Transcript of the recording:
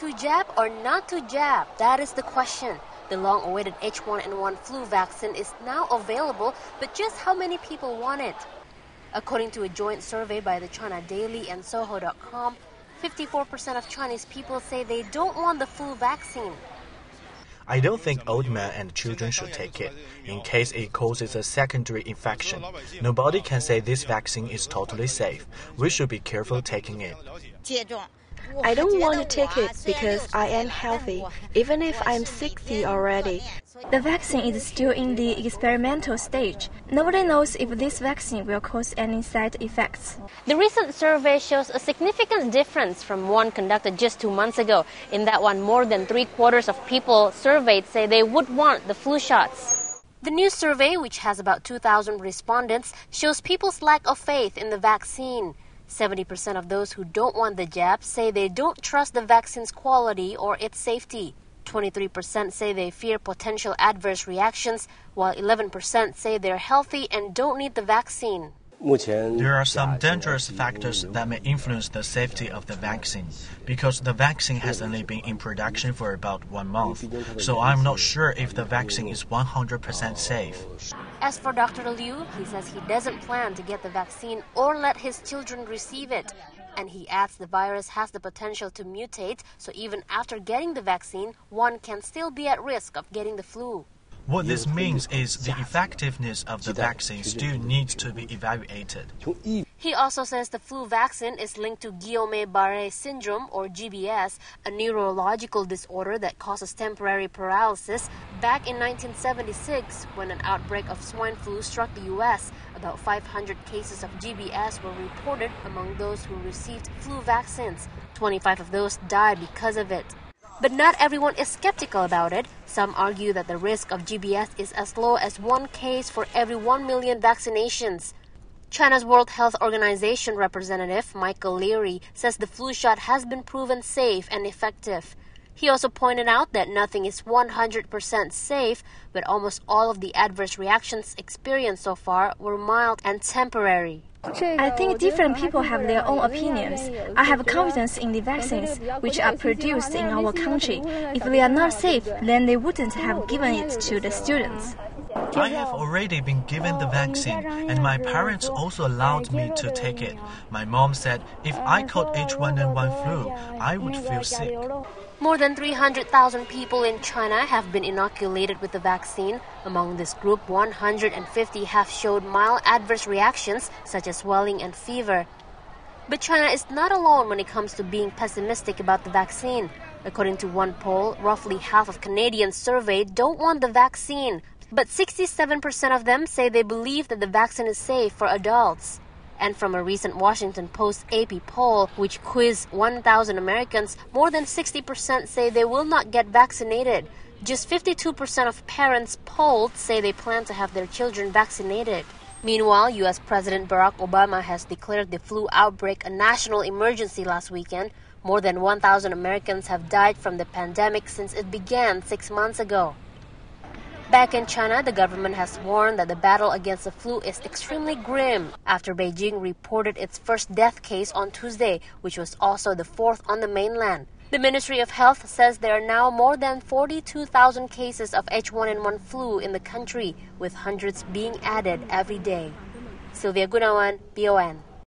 To jab or not to jab? That is the question. The long-awaited H1N1 flu vaccine is now available, but just how many people want it? According to a joint survey by the China Daily and Soho.com, 54% of Chinese people say they don't want the flu vaccine. I don't think old men and children should take it, in case it causes a secondary infection. Nobody can say this vaccine is totally safe. We should be careful taking it. I don't want to take it because I am healthy, even if I'm 60 already. The vaccine is still in the experimental stage. Nobody knows if this vaccine will cause any side effects. The recent survey shows a significant difference from one conducted just 2 months ago. In that one, more than 3/4 of people surveyed say they would want the flu shots. The new survey, which has about 2,000 respondents, shows people's lack of faith in the vaccine. 70% of those who don't want the jab say they don't trust the vaccine's quality or its safety. 23% say they fear potential adverse reactions, while 11% say they're healthy and don't need the vaccine. There are some dangerous factors that may influence the safety of the vaccine, because the vaccine has only been in production for about 1 month, so I'm not sure if the vaccine is 100% safe. As for Dr. Liu, he says he doesn't plan to get the vaccine or let his children receive it. And he adds the virus has the potential to mutate, so even after getting the vaccine, one can still be at risk of getting the flu. What this means is the effectiveness of the vaccine still needs to be evaluated. He also says the flu vaccine is linked to Guillain-Barré syndrome, or GBS, a neurological disorder that causes temporary paralysis. Back in 1976, when an outbreak of swine flu struck the U.S., about 500 cases of GBS were reported among those who received flu vaccines. 25 of those died because of it. But not everyone is skeptical about it. Some argue that the risk of GBS is as low as 1 case for every 1 million vaccinations. China's World Health Organization representative Michael Leary says the flu shot has been proven safe and effective. He also pointed out that nothing is 100% safe, but almost all of the adverse reactions experienced so far were mild and temporary. I think different people have their own opinions. I have confidence in the vaccines which are produced in our country. If they are not safe, then they wouldn't have given it to the students. I have already been given the vaccine, and my parents also allowed me to take it. My mom said if I caught H1N1 flu, I would feel sick. More than 300,000 people in China have been inoculated with the vaccine. Among this group, 150 have showed mild adverse reactions, such as swelling and fever. But China is not alone when it comes to being pessimistic about the vaccine. According to one poll, roughly half of Canadians surveyed don't want the vaccine, but 67% of them say they believe that the vaccine is safe for adults. And from a recent Washington Post AP poll, which quizzed 1,000 Americans, more than 60% say they will not get vaccinated. Just 52% of parents polled say they plan to have their children vaccinated. Meanwhile, U.S. President Barack Obama has declared the flu outbreak a national emergency last weekend. More than 1,000 Americans have died from the pandemic since it began 6 months ago. Back in China, the government has warned that the battle against the flu is extremely grim after Beijing reported its first death case on Tuesday, which was also the 4th on the mainland. The Ministry of Health says there are now more than 42,000 cases of H1N1 flu in the country, with hundreds being added every day. Sylvia Gunawan, BON.